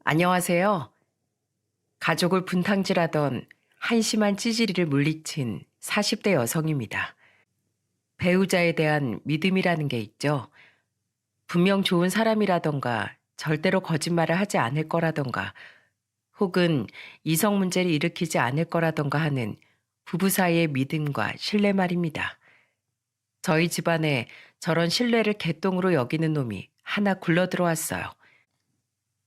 안녕하세요. 가족을 분탕질하던 한심한 찌질이를 물리친 40대 여성입니다. 배우자에 대한 믿음이라는 게 있죠. 분명 좋은 사람이라던가 절대로 거짓말을 하지 않을 거라던가 혹은 이성 문제를 일으키지 않을 거라던가 하는 부부 사이의 믿음과 신뢰 말입니다. 저희 집안에 저런 신뢰를 개똥으로 여기는 놈이 하나 굴러 들어왔어요.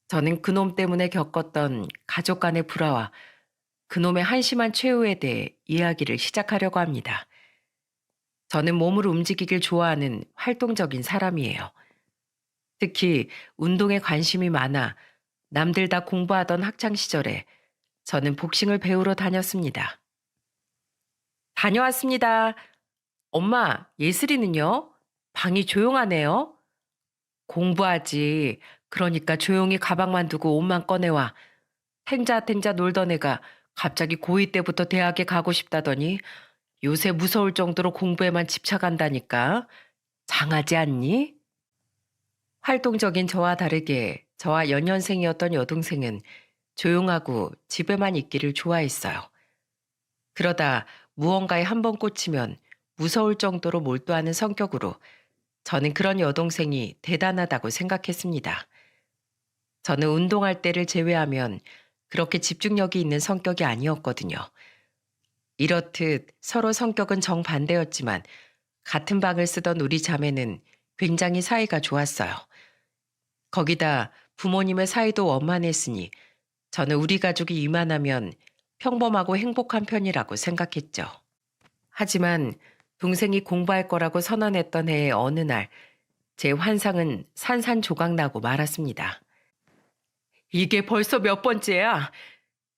저는 그놈 때문에 겪었던 가족 간의 불화와 그놈의 한심한 최후에 대해 이야기를 시작하려고 합니다. 저는 몸을 움직이길 좋아하는 활동적인 사람이에요. 특히 운동에 관심이 많아 남들 다 공부하던 학창 시절에 저는 복싱을 배우러 다녔습니다. 다녀왔습니다. 엄마, 예슬이는요? 방이 조용하네요. 공부하지. 그러니까 조용히 가방만 두고 옷만 꺼내와. 탱자탱자 놀던 애가 갑자기 고2 때부터 대학에 가고 싶다더니 요새 무서울 정도로 공부에만 집착한다니까. 장하지 않니? 활동적인 저와 다르게 저와 연년생이었던 여동생은 조용하고 집에만 있기를 좋아했어요. 그러다 무언가에 한 번 꽂히면 무서울 정도로 몰두하는 성격으로 저는 그런 여동생이 대단하다고 생각했습니다. 저는 운동할 때를 제외하면 그렇게 집중력이 있는 성격이 아니었거든요. 이렇듯 서로 성격은 정반대였지만 같은 방을 쓰던 우리 자매는 굉장히 사이가 좋았어요. 거기다 부모님의 사이도 원만했으니 저는 우리 가족이 이만하면 평범하고 행복한 편이라고 생각했죠. 하지만 동생이 공부할 거라고 선언했던 해의 어느 날, 제 환상은 산산조각 나고 말았습니다. 이게 벌써 몇 번째야?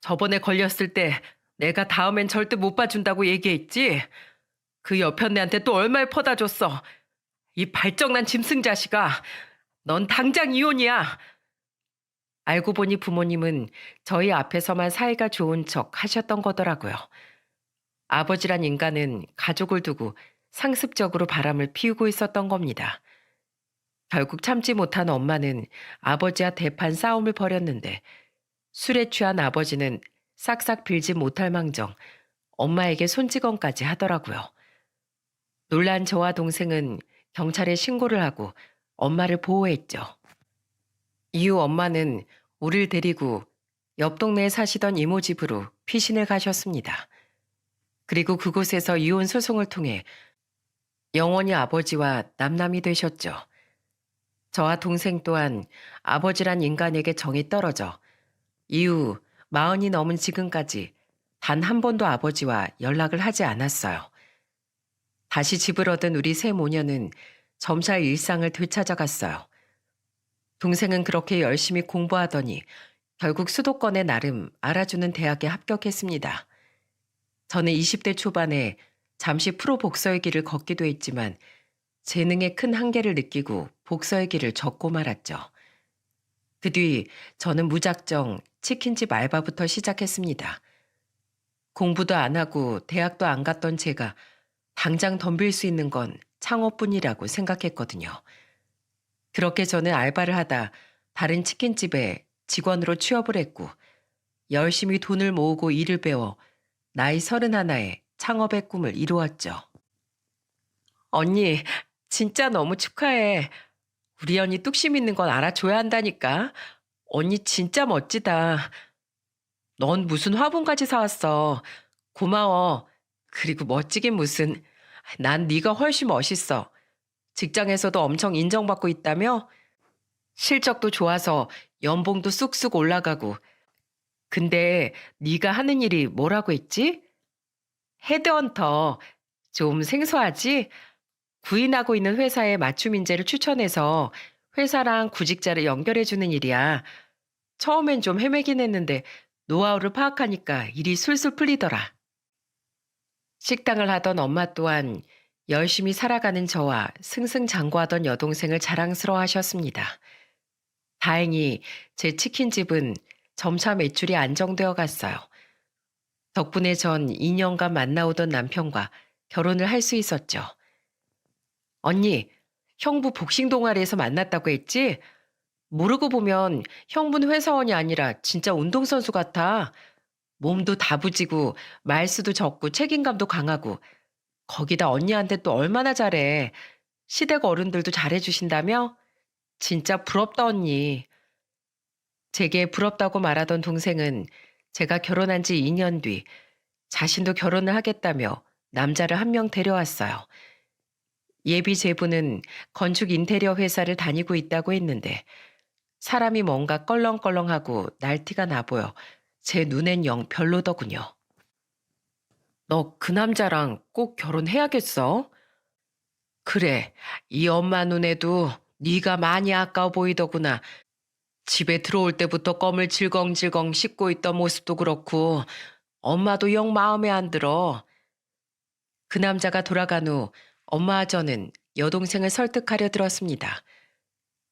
저번에 걸렸을 때 내가 다음엔 절대 못 봐준다고 얘기했지? 그 여편네한테 또 얼마를 퍼다 줬어? 이 발정난 짐승 자식아, 넌 당장 이혼이야. 알고 보니 부모님은 저희 앞에서만 사이가 좋은 척 하셨던 거더라고요. 아버지란 인간은 가족을 두고 상습적으로 바람을 피우고 있었던 겁니다. 결국 참지 못한 엄마는 아버지와 대판 싸움을 벌였는데 술에 취한 아버지는 싹싹 빌지 못할 망정 엄마에게 손찌검까지 하더라고요. 놀란 저와 동생은 경찰에 신고를 하고 엄마를 보호했죠. 이후 엄마는 우리를 데리고 옆 동네에 사시던 이모 집으로 피신을 가셨습니다. 그리고 그곳에서 이혼 소송을 통해 영원히 아버지와 남남이 되셨죠. 저와 동생 또한 아버지란 인간에게 정이 떨어져 이후 40이 넘은 지금까지 단 한 번도 아버지와 연락을 하지 않았어요. 다시 집을 얻은 우리 세 모녀는 점차 일상을 되찾아갔어요. 동생은 그렇게 열심히 공부하더니 결국 수도권에 나름 알아주는 대학에 합격했습니다. 저는 20대 초반에 잠시 프로 복서의 길을 걷기도 했지만 재능의 큰 한계를 느끼고 복서의 길을 접고 말았죠. 그 뒤 저는 무작정 치킨집 알바부터 시작했습니다. 공부도 안 하고 대학도 안 갔던 제가 당장 덤빌 수 있는 건 창업뿐이라고 생각했거든요. 그렇게 저는 알바를 하다 다른 치킨집에 직원으로 취업을 했고 열심히 돈을 모으고 일을 배워 나이 31에 창업의 꿈을 이루었죠. 언니, 진짜 너무 축하해. 우리 언니 뚝심 있는 건 알아줘야 한다니까. 언니 진짜 멋지다. 넌 무슨 화분까지 사왔어. 고마워. 그리고 멋지긴 무슨. 난 네가 훨씬 멋있어. 직장에서도 엄청 인정받고 있다며? 실적도 좋아서 연봉도 쑥쑥 올라가고. 근데 네가 하는 일이 뭐라고 했지? 헤드헌터. 좀 생소하지? 구인하고 있는 회사에 맞춤 인재를 추천해서 회사랑 구직자를 연결해주는 일이야. 처음엔 좀 헤매긴 했는데 노하우를 파악하니까 일이 술술 풀리더라. 식당을 하던 엄마 또한 열심히 살아가는 저와 승승장구하던 여동생을 자랑스러워 하셨습니다. 다행히 제 치킨집은 점차 매출이 안정되어 갔어요. 덕분에 전 2년간 만나오던 남편과 결혼을 할 수 있었죠. 언니, 형부 복싱 동아리에서 만났다고 했지? 모르고 보면 형부는 회사원이 아니라 진짜 운동선수 같아. 몸도 다부지고 말수도 적고 책임감도 강하고 거기다 언니한테 또 얼마나 잘해. 시댁 어른들도 잘해주신다며? 진짜 부럽다 언니. 제게 부럽다고 말하던 동생은 제가 결혼한 지 2년 뒤 자신도 결혼을 하겠다며 남자를 한 명 데려왔어요. 예비 제부는 건축 인테리어 회사를 다니고 있다고 했는데 사람이 뭔가 껄렁껄렁하고 날티가 나 보여 제 눈엔 영 별로더군요. 너 그 남자랑 꼭 결혼해야겠어? 그래, 이 엄마 눈에도 네가 많이 아까워 보이더구나. 집에 들어올 때부터 껌을 질겅질겅 씹고 있던 모습도 그렇고 엄마도 영 마음에 안 들어. 그 남자가 돌아간 후 엄마와 저는 여동생을 설득하려 들었습니다.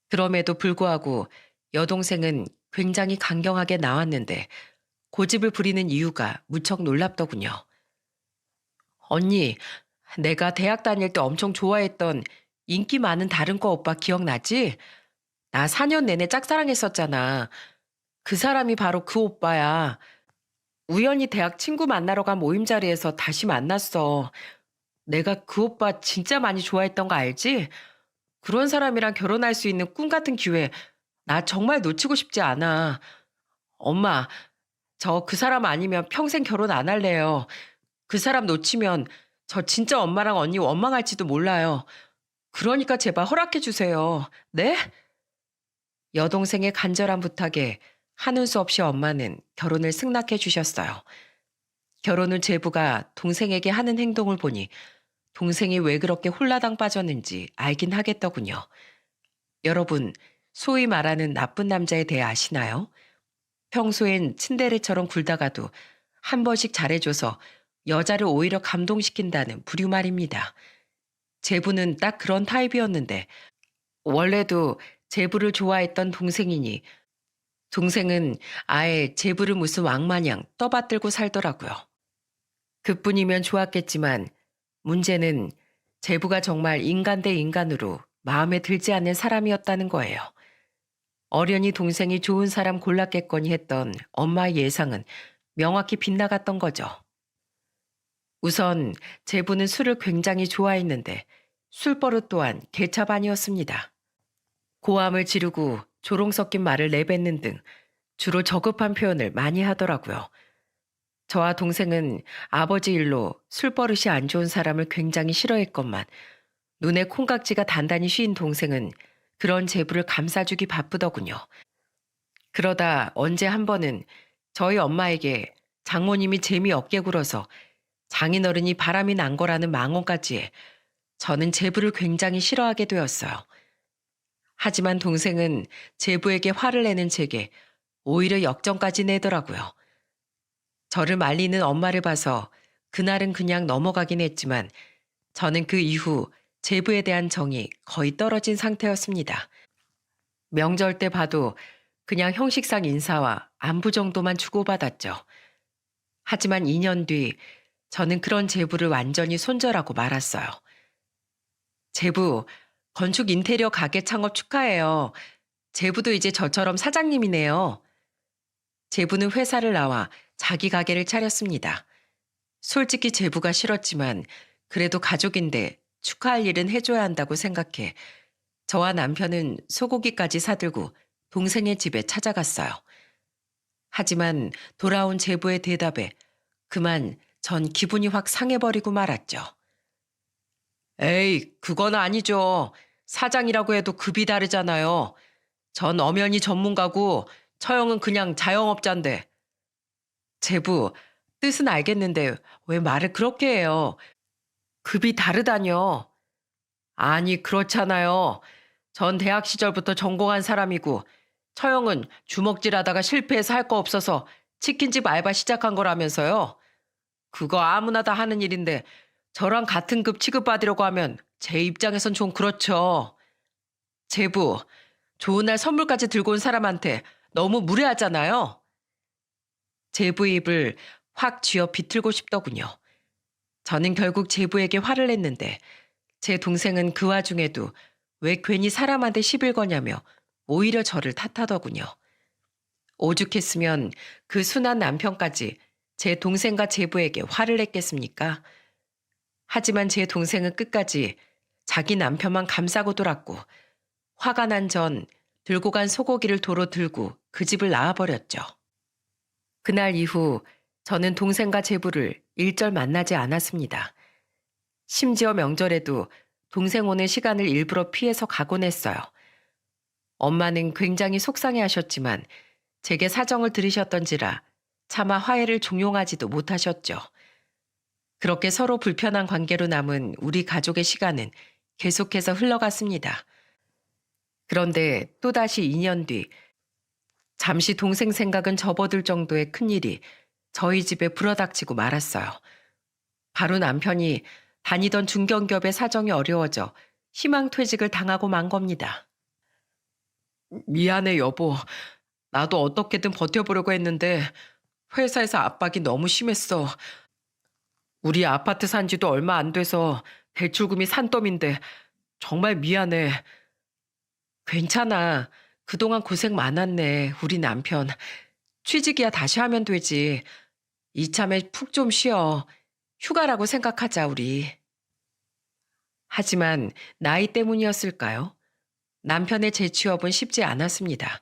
그럼에도 불구하고 여동생은 굉장히 강경하게 나왔는데 고집을 부리는 이유가 무척 놀랍더군요. 언니, 내가 대학 다닐 때 엄청 좋아했던 인기 많은 다른 과 오빠 기억나지? 나 4년 내내 짝사랑했었잖아. 그 사람이 바로 그 오빠야. 우연히 대학 친구 만나러 간 모임 자리에서 다시 만났어. 내가 그 오빠 진짜 많이 좋아했던 거 알지? 그런 사람이랑 결혼할 수 있는 꿈 같은 기회 나 정말 놓치고 싶지 않아. 엄마, 저 그 사람 아니면 평생 결혼 안 할래요. 그 사람 놓치면 저 진짜 엄마랑 언니 원망할지도 몰라요. 그러니까 제발 허락해 주세요. 네? 여동생의 간절한 부탁에 하는 수 없이 엄마는 결혼을 승낙해 주셨어요. 결혼 후 제부가 동생에게 하는 행동을 보니 동생이 왜 그렇게 홀라당 빠졌는지 알긴 하겠더군요. 여러분, 소위 말하는 나쁜 남자에 대해 아시나요? 평소엔 츤데레처럼 굴다가도 한 번씩 잘해줘서 여자를 오히려 감동시킨다는 부류 말입니다. 제부는 딱 그런 타입이었는데 원래도 제부를 좋아했던 동생이니 동생은 아예 제부를 무슨 왕마냥 떠받들고 살더라고요. 그뿐이면 좋았겠지만 문제는 제부가 정말 인간 대 인간으로 마음에 들지 않는 사람이었다는 거예요. 어련히 동생이 좋은 사람 골랐겠거니 했던 엄마의 예상은 명확히 빗나갔던 거죠. 우선 제부는 술을 굉장히 좋아했는데 술버릇 또한 개차반이었습니다. 고함을 지르고 조롱 섞인 말을 내뱉는 등 주로 저급한 표현을 많이 하더라고요. 저와 동생은 아버지 일로 술버릇이 안 좋은 사람을 굉장히 싫어했건만 눈에 콩깍지가 단단히 씌인 동생은 그런 제부를 감싸주기 바쁘더군요. 그러다 언제 한 번은 저희 엄마에게 장모님이 재미없게 굴어서 장인어른이 바람이 난 거라는 망언까지 해 저는 제부를 굉장히 싫어하게 되었어요. 하지만 동생은 제부에게 화를 내는 제게 오히려 역정까지 내더라고요. 저를 말리는 엄마를 봐서 그날은 그냥 넘어가긴 했지만 저는 그 이후 제부에 대한 정이 거의 떨어진 상태였습니다. 명절 때 봐도 그냥 형식상 인사와 안부 정도만 주고받았죠. 하지만 2년 뒤 저는 그런 제부를 완전히 손절하고 말았어요. 제부, 건축 인테리어 가게 창업 축하해요. 제부도 이제 저처럼 사장님이네요. 제부는 회사를 나와 자기 가게를 차렸습니다. 솔직히 제부가 싫었지만 그래도 가족인데 축하할 일은 해줘야 한다고 생각해 저와 남편은 소고기까지 사들고 동생의 집에 찾아갔어요. 하지만 돌아온 제부의 대답에 그만 전 기분이 확 상해버리고 말았죠. 에이, 그건 아니죠. 사장이라고 해도 급이 다르잖아요. 전 엄연히 전문가고 처형은 그냥 자영업자인데. 제부, 뜻은 알겠는데 왜 말을 그렇게 해요? 급이 다르다뇨. 아니, 그렇잖아요. 전 대학 시절부터 전공한 사람이고 처형은 주먹질하다가 실패해서 할 거 없어서 치킨집 알바 시작한 거라면서요. 그거 아무나 다 하는 일인데 저랑 같은 급 취급받으려고 하면 제 입장에선 좀 그렇죠. 제부, 좋은 날 선물까지 들고 온 사람한테 너무 무례하잖아요. 제부의 입을 확 쥐어 비틀고 싶더군요. 저는 결국 제부에게 화를 냈는데 제 동생은 그 와중에도 왜 괜히 사람한테 시bil 거냐며 오히려 저를 탓하더군요. 오죽했으면 그 순한 남편까지 제 동생과 제부에게 화를 냈겠습니까? 하지만 제 동생은 끝까지 자기 남편만 감싸고 돌았고 화가 난 전 들고 간 소고기를 도로 들고 그 집을 나와버렸죠. 그날 이후 저는 동생과 제부를 일절 만나지 않았습니다. 심지어 명절에도 동생 오는 시간을 일부러 피해서 가곤 했어요. 엄마는 굉장히 속상해 하셨지만 제게 사정을 들으셨던지라 차마 화해를 종용하지도 못하셨죠. 그렇게 서로 불편한 관계로 남은 우리 가족의 시간은 계속해서 흘러갔습니다. 그런데 또다시 2년 뒤 잠시 동생 생각은 접어들 정도의 큰일이 저희 집에 불어닥치고 말았어요. 바로 남편이 다니던 중견기업의 사정이 어려워져 희망퇴직을 당하고 만 겁니다. 미안해 여보. 나도 어떻게든 버텨보려고 했는데 회사에서 압박이 너무 심했어. 우리 아파트 산 지도 얼마 안 돼서 대출금이 산더미인데 정말 미안해. 괜찮아. 그동안 고생 많았네, 우리 남편. 취직이야 다시 하면 되지. 이참에 푹 좀 쉬어. 휴가라고 생각하자, 우리. 하지만 나이 때문이었을까요? 남편의 재취업은 쉽지 않았습니다.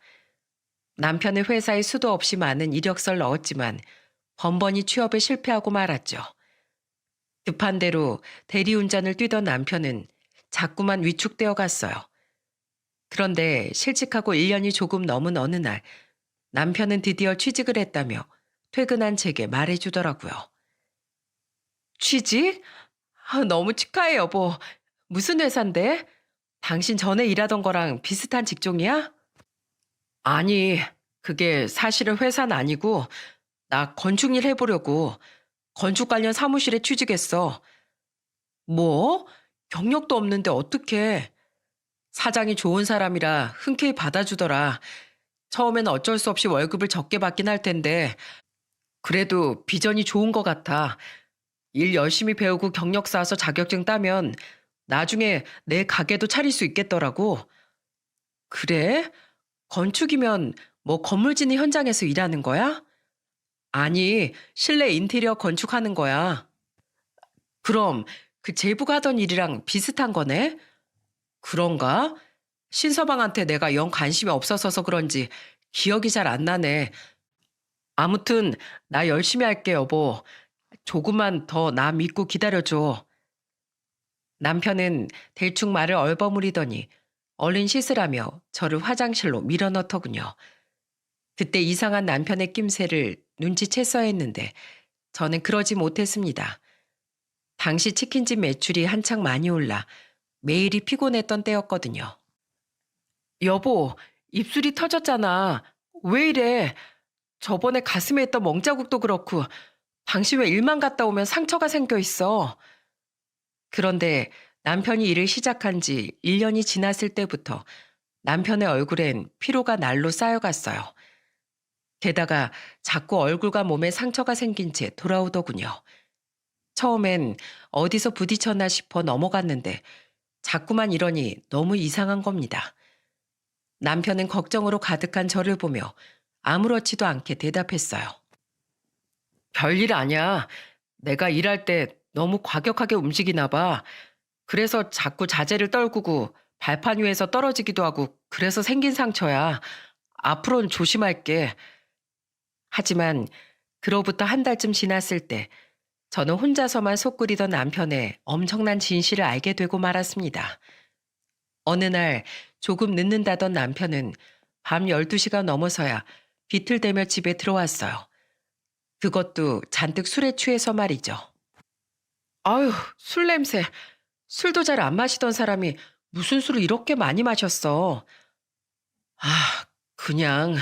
남편의 회사에 수도 없이 많은 이력서를 넣었지만 번번이 취업에 실패하고 말았죠. 급한 대로 대리운전을 뛰던 남편은 자꾸만 위축되어 갔어요. 그런데 실직하고 1년이 조금 넘은 어느 날 남편은 드디어 취직을 했다며 퇴근한 제게 말해주더라고요. 취직? 너무 축하해 여보. 무슨 회사인데? 당신 전에 일하던 거랑 비슷한 직종이야? 아니, 그게 사실은 회사는 아니고 나 건축일 해보려고 건축 관련 사무실에 취직했어. 뭐? 경력도 없는데 어떡해. 사장이 좋은 사람이라 흔쾌히 받아주더라. 처음에는 어쩔 수 없이 월급을 적게 받긴 할 텐데 그래도 비전이 좋은 것 같아. 일 열심히 배우고 경력 쌓아서 자격증 따면 나중에 내 가게도 차릴 수 있겠더라고. 그래? 건축이면 뭐 건물 짓는 현장에서 일하는 거야? 아니, 실내 인테리어 건축하는 거야. 그럼 그 제부가 하던 일이랑 비슷한 거네? 그런가? 신서방한테 내가 영 관심이 없어서 그런지 기억이 잘 안 나네. 아무튼 나 열심히 할게 여보. 조금만 더 나 믿고 기다려줘. 남편은 대충 말을 얼버무리더니 얼른 씻으라며 저를 화장실로 밀어넣더군요. 그때 이상한 남편의 낌새를 눈치챘어야 했는데 저는 그러지 못했습니다. 당시 치킨집 매출이 한창 많이 올라 매일이 피곤했던 때였거든요. 여보, 입술이 터졌잖아. 왜 이래? 저번에 가슴에 했던 멍자국도 그렇고 당신 왜 일만 갔다 오면 상처가 생겨 있어? 그런데 남편이 일을 시작한 지 1년이 지났을 때부터 남편의 얼굴엔 피로가 날로 쌓여갔어요. 게다가 자꾸 얼굴과 몸에 상처가 생긴 채 돌아오더군요. 처음엔 어디서 부딪혔나 싶어 넘어갔는데 자꾸만 이러니 너무 이상한 겁니다. 남편은 걱정으로 가득한 저를 보며 아무렇지도 않게 대답했어요. 별일 아니야. 내가 일할 때 너무 과격하게 움직이나 봐. 그래서 자꾸 자재를 떨구고 발판 위에서 떨어지기도 하고 그래서 생긴 상처야. 앞으로는 조심할게. 하지만 그로부터 한 달쯤 지났을 때 저는 혼자서만 속 끓이던 남편의 엄청난 진실을 알게 되고 말았습니다. 어느 날 조금 늦는다던 남편은 밤 12시가 넘어서야 비틀대며 집에 들어왔어요. 그것도 잔뜩 술에 취해서 말이죠. 아유, 술 냄새. 술도 잘 안 마시던 사람이 무슨 술을 이렇게 많이 마셨어. 아, 그냥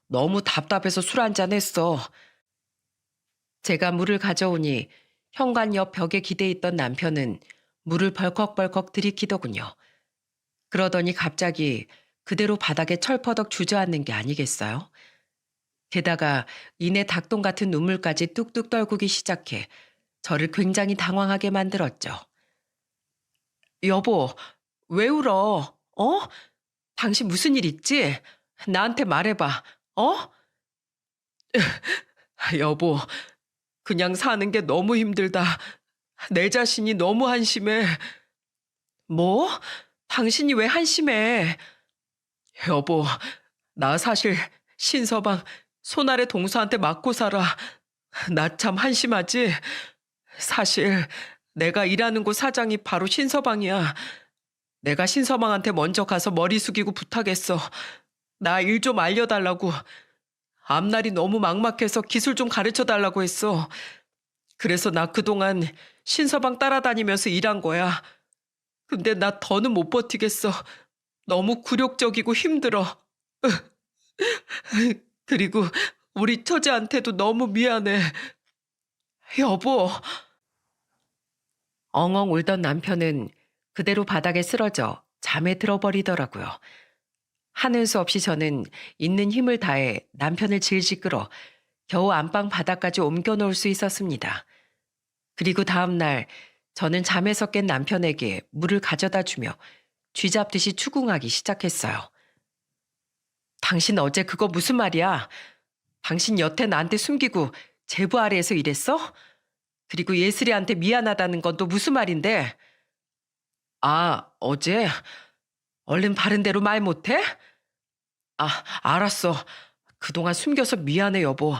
너무 답답해서 술 한잔 했어. 제가 물을 가져오니 현관 옆 벽에 기대 있던 남편은 물을 벌컥벌컥 들이키더군요. 그러더니 갑자기 그대로 바닥에 철퍼덕 주저앉는 게 아니겠어요? 게다가 이내 닭똥 같은 눈물까지 뚝뚝 떨구기 시작해 저를 굉장히 당황하게 만들었죠. 여보, 왜 울어? 어? 당신 무슨 일 있지? 나한테 말해봐. 어? 여보, 그냥 사는 게 너무 힘들다. 내 자신이 너무 한심해. 뭐? 당신이 왜 한심해? 여보, 나 사실 신서방 손아래 동서한테 맞고 살아. 나 참 한심하지? 사실 내가 일하는 곳 사장이 바로 신서방이야. 내가 신서방한테 먼저 가서 머리 숙이고 부탁했어. 나 일 좀 알려달라고. 앞날이 너무 막막해서 기술 좀 가르쳐 달라고 했어. 그래서 나 그동안 신서방 따라다니면서 일한 거야. 근데 나 더는 못 버티겠어. 너무 굴욕적이고 힘들어. 그리고 우리 처제한테도 너무 미안해. 여보. 엉엉 울던 남편은 그대로 바닥에 쓰러져 잠에 들어버리더라고요. 하는 수 없이 저는 있는 힘을 다해 남편을 질질 끌어 겨우 안방 바닥까지 옮겨놓을 수 있었습니다. 그리고 다음 날 저는 잠에서 깬 남편에게 물을 가져다 주며 쥐잡듯이 추궁하기 시작했어요. 당신 어제 그거 무슨 말이야? 당신 여태 나한테 숨기고 제부 아래에서 일했어? 그리고 예슬이한테 미안하다는 건 또 무슨 말인데? 아, 어제? 얼른 바른 대로 말 못해? 아, 알았어. 그동안 숨겨서 미안해, 여보.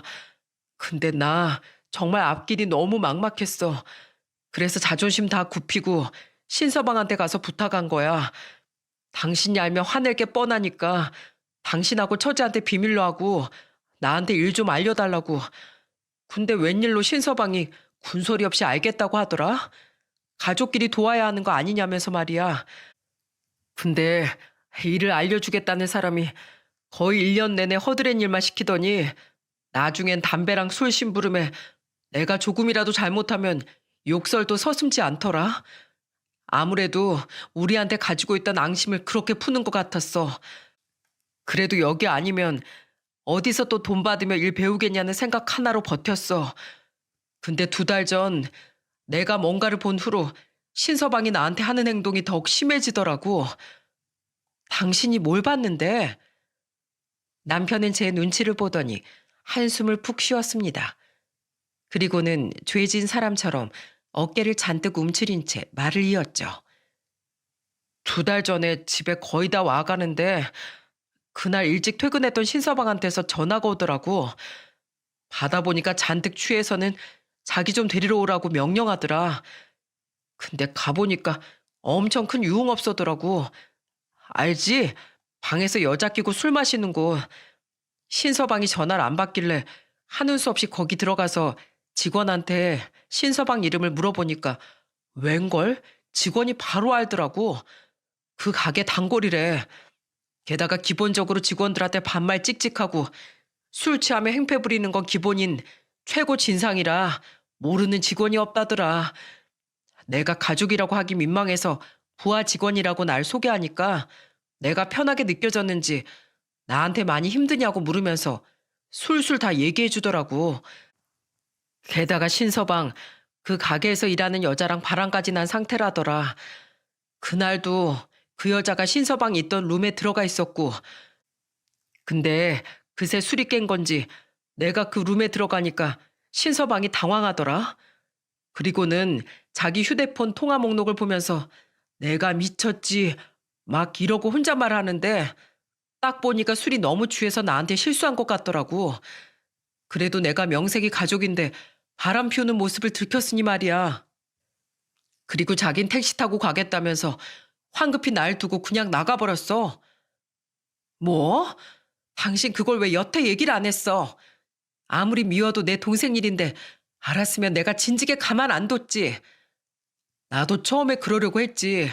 근데 나 정말 앞길이 너무 막막했어. 그래서 자존심 다 굽히고 신서방한테 가서 부탁한 거야. 당신이 알면 화낼 게 뻔하니까 당신하고 처제한테 비밀로 하고 나한테 일 좀 알려달라고. 근데 웬일로 신서방이 군소리 없이 알겠다고 하더라? 가족끼리 도와야 하는 거 아니냐면서 말이야. 근데 일을 알려주겠다는 사람이 거의 1년 내내 허드렛 일만 시키더니 나중엔 담배랑 술 심부름에 내가 조금이라도 잘못하면 욕설도 서슴지 않더라. 아무래도 우리한테 가지고 있던 앙심을 그렇게 푸는 것 같았어. 그래도 여기 아니면 어디서 또 돈 받으며 일 배우겠냐는 생각 하나로 버텼어. 근데 2달 전 내가 뭔가를 본 후로 신서방이 나한테 하는 행동이 더욱 심해지더라고. 당신이 뭘 봤는데? 남편은 제 눈치를 보더니 한숨을 푹 쉬었습니다. 그리고는 죄진 사람처럼 어깨를 잔뜩 움츠린 채 말을 이었죠. 2달 전에 집에 거의 다 와가는데 그날 일찍 퇴근했던 신서방한테서 전화가 오더라고. 받아보니까 잔뜩 취해서는 자기 좀 데리러 오라고 명령하더라. 근데 가보니까 엄청 큰 유흥업소더라고. 알지? 방에서 여자 끼고 술 마시는 곳. 신서방이 전화를 안 받길래 하는 수 없이 거기 들어가서 직원한테 신서방 이름을 물어보니까 웬걸? 직원이 바로 알더라고. 그 가게 단골이래. 게다가 기본적으로 직원들한테 반말 찍찍하고 술 취하며 행패 부리는 건 기본인 최고 진상이라 모르는 직원이 없다더라. 내가 가족이라고 하기 민망해서 부하 직원이라고 날 소개하니까 내가 편하게 느껴졌는지 나한테 많이 힘드냐고 물으면서 술술 다 얘기해 주더라고. 게다가 신서방 그 가게에서 일하는 여자랑 바람까지 난 상태라더라. 그날도 그 여자가 신서방이 있던 룸에 들어가 있었고 근데 그새 술이 깬 건지 내가 그 룸에 들어가니까 신서방이 당황하더라. 그리고는 자기 휴대폰 통화 목록을 보면서 내가 미쳤지 막 이러고 혼잣말 하는데 딱 보니까 술이 너무 취해서 나한테 실수한 것 같더라고. 그래도 내가 명색이 가족인데 바람 피우는 모습을 들켰으니 말이야. 그리고 자긴 택시 타고 가겠다면서 황급히 날 두고 그냥 나가버렸어. 뭐? 당신 그걸 왜 여태 얘기를 안 했어? 아무리 미워도 내 동생 일인데 알았으면 내가 진즉에 가만 안 뒀지. 나도 처음에 그러려고 했지.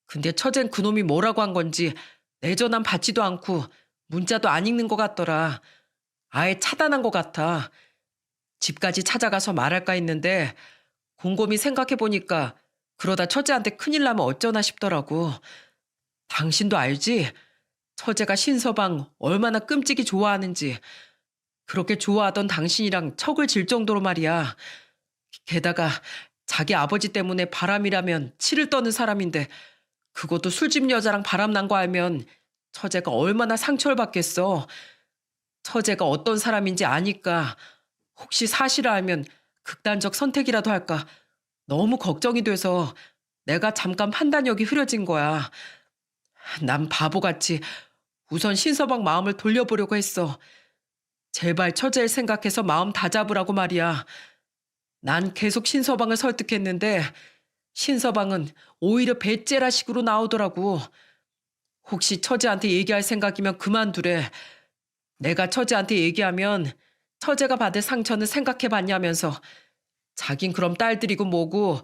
근데 처젠 그놈이 뭐라고 한 건지 내 전화 받지도 않고 문자도 안 읽는 것 같더라. 아예 차단한 것 같아. 집까지 찾아가서 말할까 했는데 곰곰이 생각해보니까 그러다 처제한테 큰일 나면 어쩌나 싶더라고. 당신도 알지? 처제가 신서방 얼마나 끔찍이 좋아하는지. 그렇게 좋아하던 당신이랑 척을 질 정도로 말이야. 게다가 자기 아버지 때문에 바람이라면 치를 떠는 사람인데 그것도 술집 여자랑 바람 난 거 알면 처제가 얼마나 상처를 받겠어. 처제가 어떤 사람인지 아니까 혹시 사실을 알면 극단적 선택이라도 할까 너무 걱정이 돼서 내가 잠깐 판단력이 흐려진 거야. 난 바보같이 우선 신서방 마음을 돌려보려고 했어. 제발 처제를 생각해서 마음 다잡으라고 말이야. 난 계속 신서방을 설득했는데 신서방은 오히려 배째라 식으로 나오더라고. 혹시 처제한테 얘기할 생각이면 그만두래. 내가 처제한테 얘기하면 처제가 받을 상처는 생각해봤냐면서 자긴 그럼 딸들이고 뭐고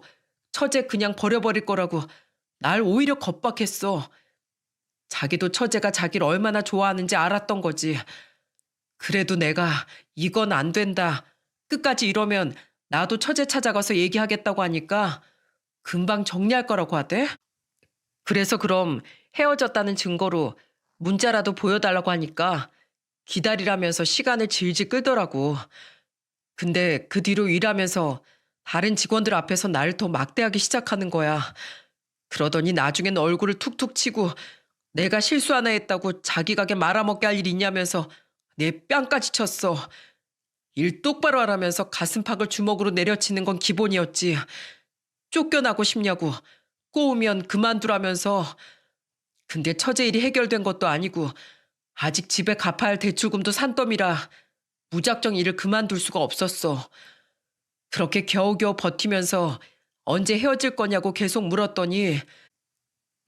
처제 그냥 버려버릴 거라고 날 오히려 겁박했어. 자기도 처제가 자기를 얼마나 좋아하는지 알았던 거지. 그래도 내가 이건 안 된다. 끝까지 이러면 나도 처제 찾아가서 얘기하겠다고 하니까 금방 정리할 거라고 하대. 그래서 그럼 헤어졌다는 증거로 문자라도 보여달라고 하니까 기다리라면서 시간을 질질 끌더라고. 근데 그 뒤로 일하면서 다른 직원들 앞에서 나를 더 막대하기 시작하는 거야. 그러더니 나중엔 얼굴을 툭툭 치고 내가 실수 하나 했다고 자기 가게 말아먹게 할 일 있냐면서 내 뺨까지 쳤어. 일 똑바로 하라면서 가슴팍을 주먹으로 내려치는 건 기본이었지. 쫓겨나고 싶냐고. 꼬우면 그만두라면서. 근데 처제 일이 해결된 것도 아니고 아직 집에 갚아야 할 대출금도 산더미라 무작정 일을 그만둘 수가 없었어. 그렇게 겨우겨우 버티면서 언제 헤어질 거냐고 계속 물었더니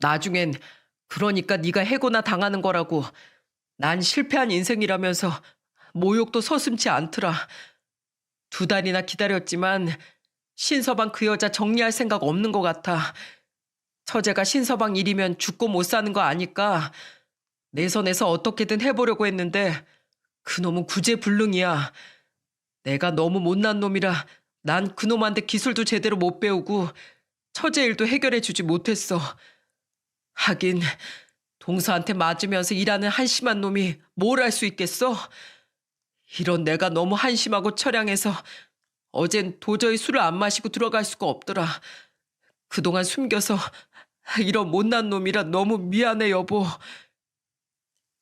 나중엔 그러니까 네가 해고나 당하는 거라고 난 실패한 인생이라면서 모욕도 서슴지 않더라. 2달이나 기다렸지만 신서방 그 여자 정리할 생각 없는 것 같아. 처제가 신서방 일이면 죽고 못 사는 거 아니까 내 선에서 어떻게든 해보려고 했는데 그놈은 구제불능이야. 내가 너무 못난 놈이라 난 그놈한테 기술도 제대로 못 배우고 처제 일도 해결해주지 못했어. 하긴 동서한테 맞으면서 일하는 한심한 놈이 뭘 할 수 있겠어? 이런 내가 너무 한심하고 처량해서 어젠 도저히 술을 안 마시고 들어갈 수가 없더라. 그동안 숨겨서 이런 못난 놈이라 너무 미안해 여보.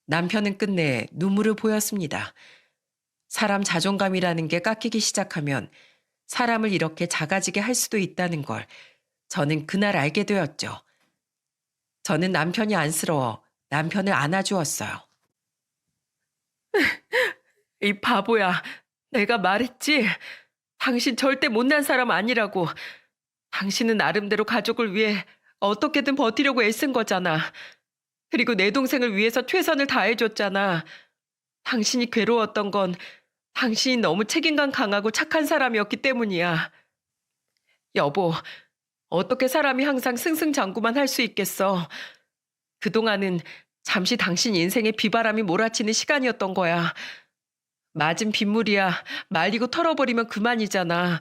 남편은 끝내 눈물을 보였습니다. 사람 자존감이라는 게 깎이기 시작하면 사람을 이렇게 작아지게 할 수도 있다는 걸 저는 그날 알게 되었죠. 저는 남편이 안쓰러워 남편을 안아주었어요. 이 바보야, 내가 말했지? 당신 절대 못난 사람 아니라고. 당신은 나름대로 가족을 위해 어떻게든 버티려고 애쓴 거잖아. 그리고 내 동생을 위해서 최선을 다해줬잖아. 당신이 괴로웠던 건 당신이 너무 책임감 강하고 착한 사람이었기 때문이야. 여보, 어떻게 사람이 항상 승승장구만 할 수 있겠어. 그동안은 잠시 당신 인생에 비바람이 몰아치는 시간이었던 거야. 맞은 빗물이야. 말리고 털어버리면 그만이잖아.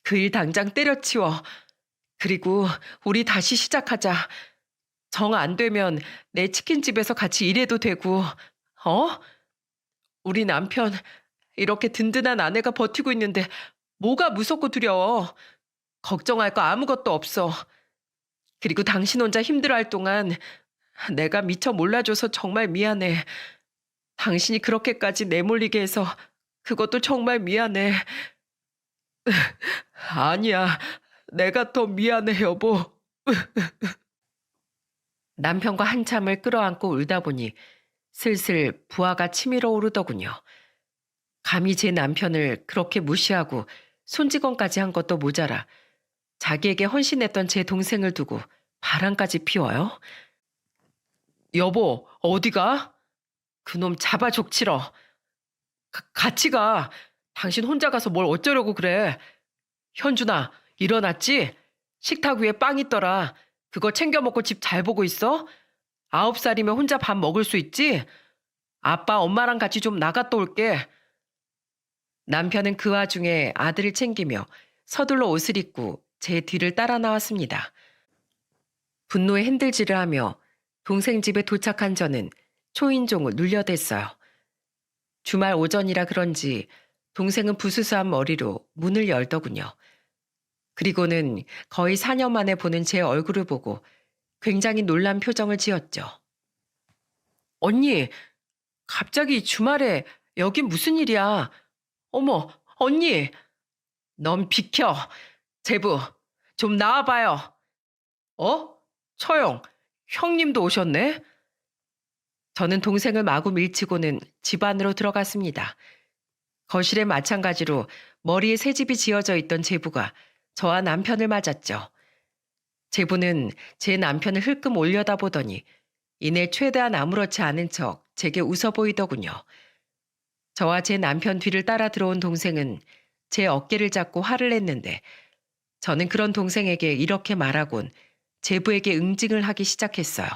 그 일 당장 때려치워. 그리고 우리 다시 시작하자. 정 안 되면 내 치킨집에서 같이 일해도 되고. 어? 우리 남편 이렇게 든든한 아내가 버티고 있는데 뭐가 무섭고 두려워. 걱정할 거 아무것도 없어. 그리고 당신 혼자 힘들어할 동안 내가 미처 몰라줘서 정말 미안해. 당신이 그렇게까지 내몰리게 해서 그것도 정말 미안해. 아니야. 내가 더 미안해, 여보. 남편과 한참을 끌어안고 울다 보니 슬슬 부하가 치밀어 오르더군요. 감히 제 남편을 그렇게 무시하고 손직원까지 한 것도 모자라 자기에게 헌신했던 제 동생을 두고 바람까지 피워요? 여보, 어디가? 그놈 잡아 족치러. 같이 가. 당신 혼자 가서 뭘 어쩌려고 그래. 현준아, 일어났지? 식탁 위에 빵 있더라. 그거 챙겨 먹고 집 잘 보고 있어? 9살이면 혼자 밥 먹을 수 있지? 아빠, 엄마랑 같이 좀 나갔다 올게. 남편은 그 와중에 아들을 챙기며 서둘러 옷을 입고 제 뒤를 따라 나왔습니다. 분노에 흔들질을 하며 동생 집에 도착한 저는 초인종을 눌려댔어요. 주말 오전이라 그런지 동생은 부스스한 머리로 문을 열더군요. 그리고는 거의 4년 만에 보는 제 얼굴을 보고 굉장히 놀란 표정을 지었죠. 언니, 갑자기 주말에 여긴 무슨 일이야? 어머, 언니, 넌 비켜. 제부, 좀 나와봐요. 어? 처형, 형님도 오셨네? 저는 동생을 마구 밀치고는 집 안으로 들어갔습니다. 거실에 마찬가지로 머리에 새집이 지어져 있던 제부가 저와 남편을 맞았죠. 제부는 제 남편을 흘끔 올려다보더니 이내 최대한 아무렇지 않은 척 제게 웃어 보이더군요. 저와 제 남편 뒤를 따라 들어온 동생은 제 어깨를 잡고 화를 냈는데 저는 그런 동생에게 이렇게 말하곤 제부에게 응징을 하기 시작했어요.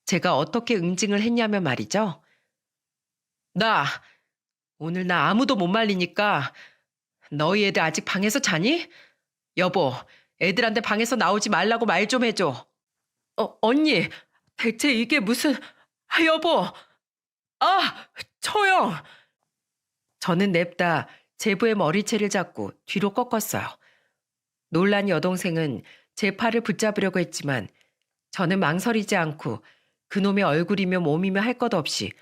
제가 어떻게 응징을 했냐면 말이죠. 나 오늘 나 아무도 못 말리니까 너희 애들 아직 방에서 자니? 여보, 애들한테 방에서 나오지 말라고 말 좀 해줘. 언니, 대체 이게 무슨... 여보! 처형! 저는 냅다 제부의 머리채를 잡고 뒤로 꺾었어요. 놀란 여동생은 제 팔을 붙잡으려고 했지만 저는 망설이지 않고 그놈의 얼굴이며 몸이며 할 것 없이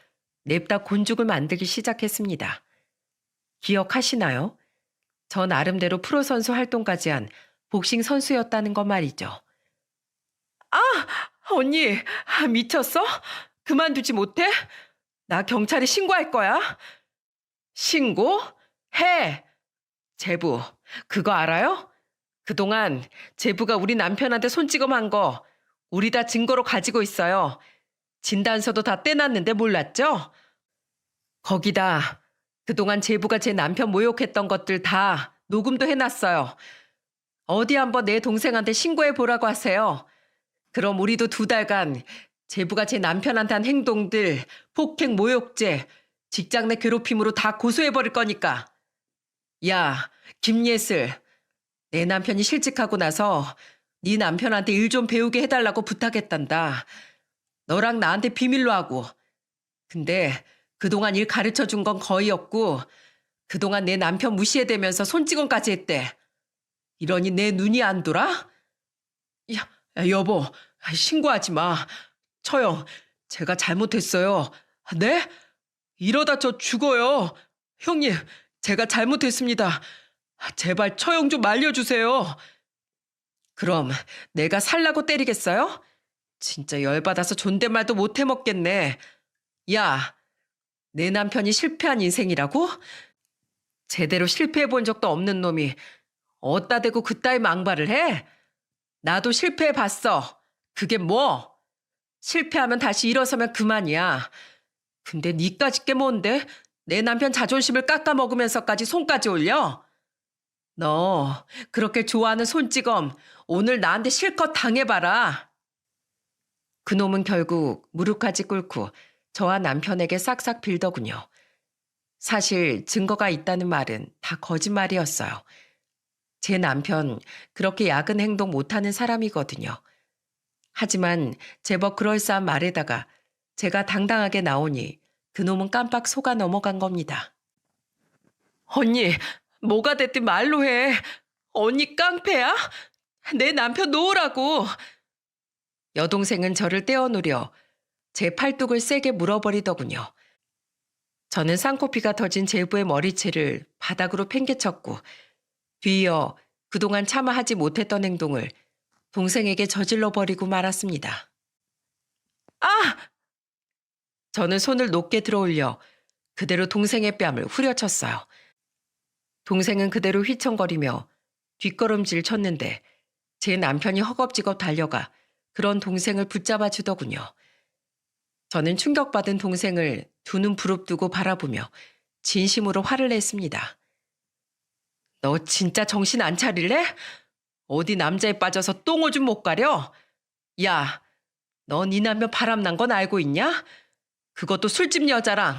냅다 곤죽을 만들기 시작했습니다. 기억하시나요? 저 나름대로 프로선수 활동까지 한 복싱 선수였다는 것 말이죠. 언니, 미쳤어? 그만두지 못해? 나 경찰에 신고할 거야. 신고? 해! 제부, 그거 알아요? 그동안 제부가 우리 남편한테 손찌검한 거 우리 다 증거로 가지고 있어요. 진단서도 다 떼놨는데 몰랐죠? 거기다 그동안 제부가 제 남편 모욕했던 것들 다 녹음도 해놨어요. 어디 한번 내 동생한테 신고해 보라고 하세요. 그럼 우리도 2달간 제부가 제 남편한테 한 행동들, 폭행 모욕죄, 직장 내 괴롭힘으로 다 고소해버릴 거니까. 야, 김예슬. 내 남편이 실직하고 나서 네 남편한테 일 좀 배우게 해달라고 부탁했단다. 너랑 나한테 비밀로 하고. 근데 그동안 일 가르쳐 준 건 거의 없고 그동안 내 남편 무시해대면서 손찌검까지 했대. 이러니 내 눈이 안 돌아? 여보, 신고하지 마. 처형, 제가 잘못했어요. 네? 이러다 저 죽어요. 형님, 제가 잘못했습니다. 제발 처형 좀 말려주세요. 그럼 내가 살라고 때리겠어요? 진짜 열받아서 존댓말도 못 해먹겠네. 야, 내 남편이 실패한 인생이라고? 제대로 실패해본 적도 없는 놈이 어따 대고 그따위 망발을 해? 나도 실패해봤어. 그게 뭐? 실패하면 다시 일어서면 그만이야. 근데 니까짓 게 뭔데? 내 남편 자존심을 깎아먹으면서까지 손까지 올려? 너 그렇게 좋아하는 손찌검 오늘 나한테 실컷 당해봐라. 그놈은 결국 무릎까지 꿇고 저와 남편에게 싹싹 빌더군요. 사실 증거가 있다는 말은 다 거짓말이었어요. 제 남편 그렇게 야근 행동 못하는 사람이거든요. 하지만 제법 그럴싸한 말에다가 제가 당당하게 나오니 그놈은 깜빡 속아 넘어간 겁니다. 언니, 뭐가 됐든 말로 해. 언니 깡패야? 내 남편 놓으라고. 여동생은 저를 떼어누려 제 팔뚝을 세게 물어버리더군요. 저는 쌍코피가 터진 제부의 머리채를 바닥으로 팽개쳤고 뒤이어 그동안 차마 하지 못했던 행동을 동생에게 저질러 버리고 말았습니다. 저는 손을 높게 들어올려 그대로 동생의 뺨을 후려쳤어요. 동생은 그대로 휘청거리며 뒷걸음질 쳤는데 제 남편이 허겁지겁 달려가 그런 동생을 붙잡아 주더군요. 저는 충격받은 동생을 두 눈 부릅뜨고 바라보며 진심으로 화를 냈습니다. 너 진짜 정신 안 차릴래? 어디 남자에 빠져서 똥오줌 못 가려? 야, 너 네 남편 바람난 건 알고 있냐? 그것도 술집 여자랑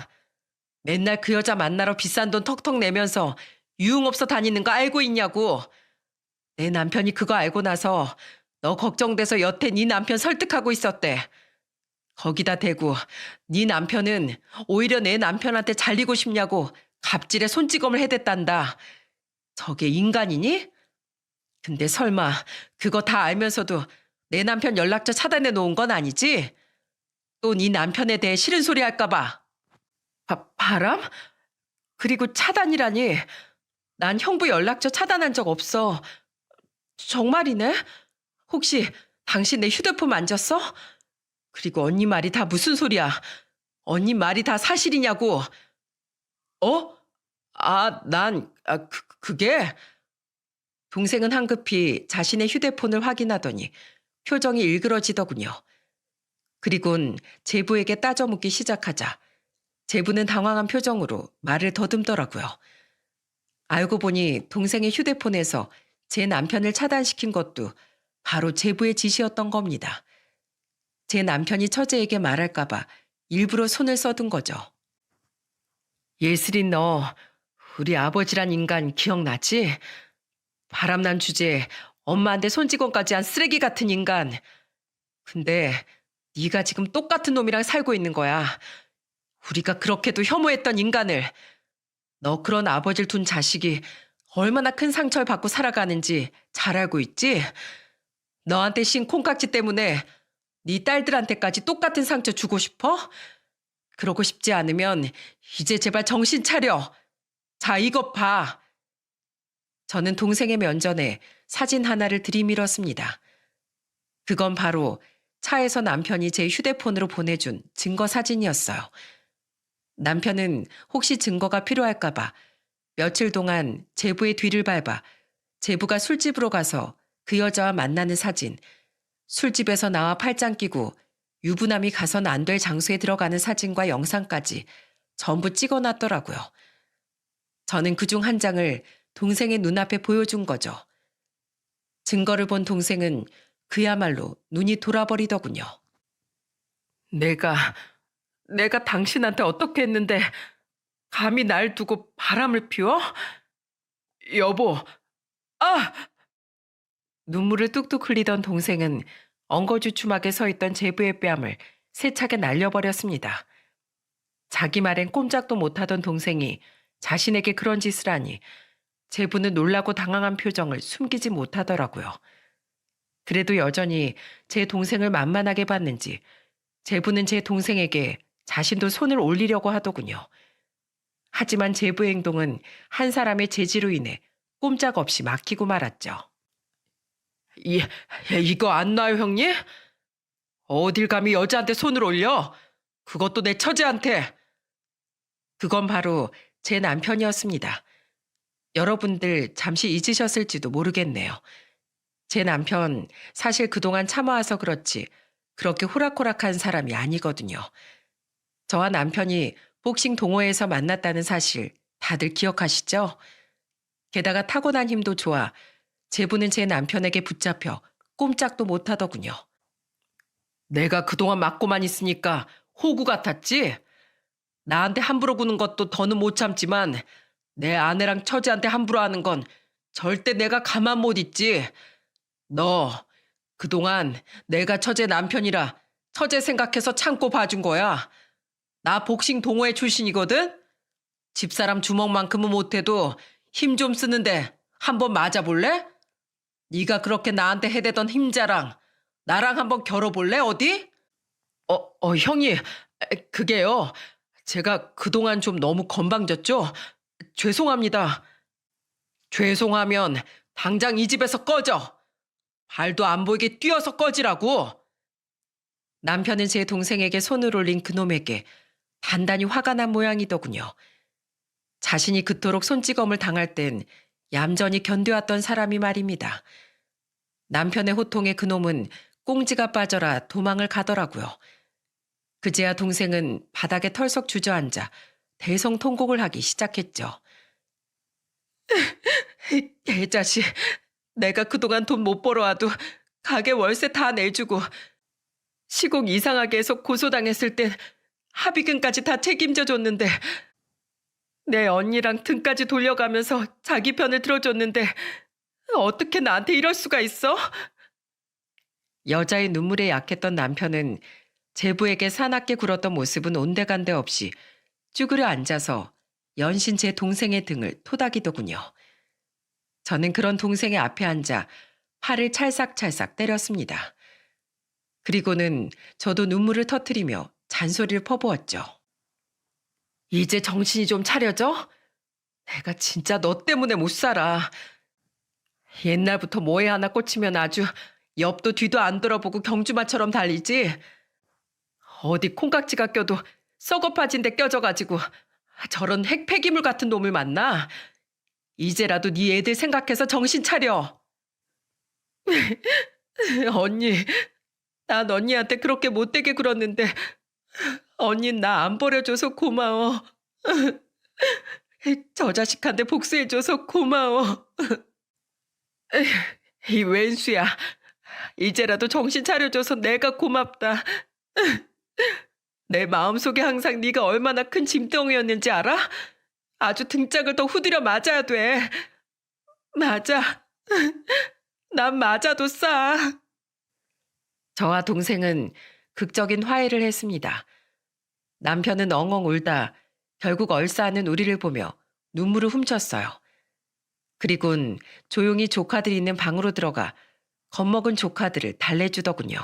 맨날 그 여자 만나러 비싼 돈 턱턱 내면서 유흥업소 다니는 거 알고 있냐고. 내 남편이 그거 알고 나서 너 걱정돼서 여태 네 남편 설득하고 있었대. 거기다 대고 네 남편은 오히려 내 남편한테 잘리고 싶냐고 갑질에 손찌검을 해댔단다. 저게 인간이니? 근데 설마 그거 다 알면서도 내 남편 연락처 차단해 놓은 건 아니지? 또 네 남편에 대해 싫은 소리 할까 봐. 바람? 그리고 차단이라니. 난 형부 연락처 차단한 적 없어. 정말이네? 혹시 당신 내 휴대폰 만졌어? 그리고 언니 말이 다 무슨 소리야? 언니 말이 다 사실이냐고. 어? 그게. 동생은 황급히 자신의 휴대폰을 확인하더니 표정이 일그러지더군요. 그리곤 제부에게 따져묻기 시작하자 제부는 당황한 표정으로 말을 더듬더라고요. 알고 보니 동생의 휴대폰에서 제 남편을 차단시킨 것도 바로 제부의 지시였던 겁니다. 제 남편이 처제에게 말할까봐 일부러 손을 써둔 거죠. 예슬이 너 우리 아버지란 인간 기억나지? 바람난 주제에 엄마한테 손찌검까지 한 쓰레기 같은 인간. 근데 네가 지금 똑같은 놈이랑 살고 있는 거야. 우리가 그렇게도 혐오했던 인간을. 너 그런 아버지를 둔 자식이 얼마나 큰 상처를 받고 살아가는지 잘 알고 있지? 너한테 신 콩깍지 때문에 네 딸들한테까지 똑같은 상처 주고 싶어? 그러고 싶지 않으면 이제 제발 정신 차려. 자, 이것 봐. 저는 동생의 면전에 사진 하나를 들이밀었습니다. 그건 바로 차에서 남편이 제 휴대폰으로 보내준 증거 사진이었어요. 남편은 혹시 증거가 필요할까봐 며칠 동안 제부의 뒤를 밟아 제부가 술집으로 가서 그 여자와 만나는 사진, 술집에서 나와 팔짱 끼고 유부남이 가선 안 될 장소에 들어가는 사진과 영상까지 전부 찍어놨더라고요. 저는 그중 한 장을 동생의 눈앞에 보여준 거죠. 증거를 본 동생은 그야말로 눈이 돌아버리더군요. 내가 당신한테 어떻게 했는데 감히 날 두고 바람을 피워? 여보, 아! 눈물을 뚝뚝 흘리던 동생은 엉거주춤하게 서 있던 제부의 뺨을 세차게 날려버렸습니다. 자기 말엔 꼼짝도 못하던 동생이 자신에게 그런 짓을 하니 제부는 놀라고 당황한 표정을 숨기지 못하더라고요. 그래도 여전히 제 동생을 만만하게 봤는지 제부는 제 동생에게 자신도 손을 올리려고 하더군요. 하지만 제부의 행동은 한 사람의 제지로 인해 꼼짝없이 막히고 말았죠. 이거 안 놔요, 형님? 어딜 감히 여자한테 손을 올려? 그것도 내 처제한테. 그건 바로 제 남편이었습니다. 여러분들 잠시 잊으셨을지도 모르겠네요. 제 남편 사실 그동안 참아와서 그렇지 그렇게 호락호락한 사람이 아니거든요. 저와 남편이 복싱 동호회에서 만났다는 사실 다들 기억하시죠? 게다가 타고난 힘도 좋아 제부는 제 남편에게 붙잡혀 꼼짝도 못하더군요. 내가 그동안 맞고만 있으니까 호구 같았지? 나한테 함부로 구는 것도 더는 못 참지만 내 아내랑 처제한테 함부로 하는 건 절대 내가 가만 못 있지. 너 그동안 내가 처제 남편이라 처제 생각해서 참고 봐준 거야. 나 복싱 동호회 출신이거든? 집사람 주먹만큼은 못해도 힘 좀 쓰는데 한번 맞아볼래? 네가 그렇게 나한테 해대던 힘자랑 나랑 한번 겨뤄볼래 어디? 형이 그게요. 제가 그동안 좀 너무 건방졌죠? 죄송합니다. 죄송하면 당장 이 집에서 꺼져. 발도 안 보이게 뛰어서 꺼지라고. 남편은 제 동생에게 손을 올린 그놈에게 단단히 화가 난 모양이더군요. 자신이 그토록 손찌검을 당할 땐 얌전히 견뎌왔던 사람이 말입니다. 남편의 호통에 그놈은 꽁지가 빠져라 도망을 가더라고요. 그제야 동생은 바닥에 털썩 주저앉아 대성통곡을 하기 시작했죠. 개자식, 내가 그동안 돈 못 벌어와도 가게 월세 다 내주고 시공 이상하게 해서 고소당했을 땐 합의금까지 다 책임져 줬는데 내 언니랑 등까지 돌려가면서 자기 편을 들어줬는데 어떻게 나한테 이럴 수가 있어? 여자의 눈물에 약했던 남편은 제부에게 사납게 굴었던 모습은 온데간데 없이 쭈그려 앉아서 연신 제 동생의 등을 토닥이더군요. 저는 그런 동생의 앞에 앉아 팔을 찰싹찰싹 때렸습니다. 그리고는 저도 눈물을 터뜨리며 잔소리를 퍼부었죠. 이제 정신이 좀 차려져? 내가 진짜 너 때문에 못 살아. 옛날부터 뭐에 하나 꽂히면 아주 옆도 뒤도 안 돌아보고 경주마처럼 달리지. 어디 콩깍지가 껴도 썩어 빠진 데 껴져가지고 저런 핵폐기물 같은 놈을 만나. 이제라도 네 애들 생각해서 정신 차려. 언니, 난 언니한테 그렇게 못되게 굴었는데 언닌 나 안 버려줘서 고마워. 저 자식한테 복수해줘서 고마워. 이 웬수야. 이제라도 정신 차려줘서 내가 고맙다. 내 마음속에 항상 네가 얼마나 큰 짐덩이였는지 알아? 아주 등짝을 더 후드려 맞아야 돼. 맞아. 난 맞아도 싸. 저와 동생은 극적인 화해를 했습니다. 남편은 엉엉 울다 결국 얼싸하는 우리를 보며 눈물을 훔쳤어요. 그리곤 조용히 조카들이 있는 방으로 들어가 겁먹은 조카들을 달래주더군요.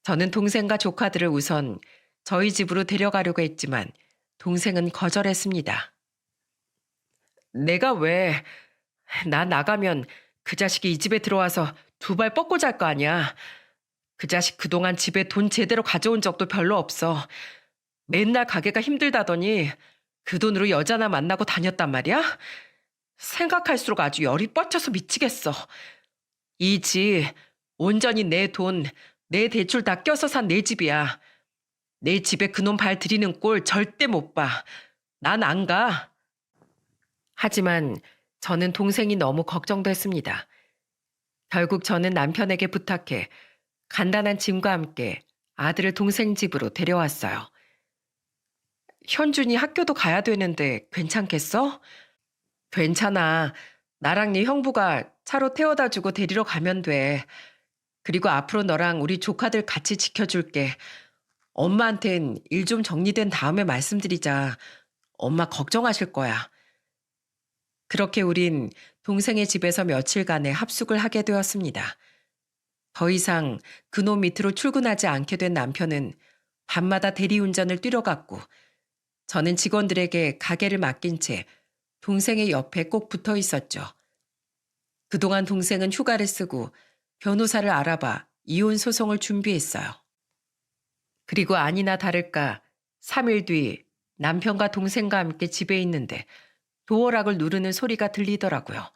저는 동생과 조카들을 우선 저희 집으로 데려가려고 했지만 동생은 거절했습니다. 내가 왜? 나 나가면 그 자식이 이 집에 들어와서 두 발 뻗고 잘 거 아니야. 그 자식 그동안 집에 돈 제대로 가져온 적도 별로 없어. 맨날 가게가 힘들다더니 그 돈으로 여자나 만나고 다녔단 말이야? 생각할수록 아주 열이 뻗쳐서 미치겠어. 이 집 온전히 내 돈, 내 대출 다 껴서 산 내 집이야. 내 집에 그놈 발 들이는 꼴 절대 못 봐. 난 안 가. 하지만 저는 동생이 너무 걱정됐습니다. 결국 저는 남편에게 부탁해 간단한 짐과 함께 아들을 동생 집으로 데려왔어요. 현준이 학교도 가야 되는데 괜찮겠어? 괜찮아. 나랑 네 형부가 차로 태워다 주고 데리러 가면 돼. 그리고 앞으로 너랑 우리 조카들 같이 지켜줄게. 엄마한텐 일 좀 정리된 다음에 말씀드리자. 엄마 걱정하실 거야. 그렇게 우린 동생의 집에서 며칠간의 합숙을 하게 되었습니다. 더 이상 그놈 밑으로 출근하지 않게 된 남편은 밤마다 대리운전을 뛰러갔고 저는 직원들에게 가게를 맡긴 채 동생의 옆에 꼭 붙어 있었죠. 그동안 동생은 휴가를 쓰고 변호사를 알아봐 이혼 소송을 준비했어요. 그리고 아니나 다를까 3일 뒤 남편과 동생과 함께 집에 있는데 도어락을 누르는 소리가 들리더라고요.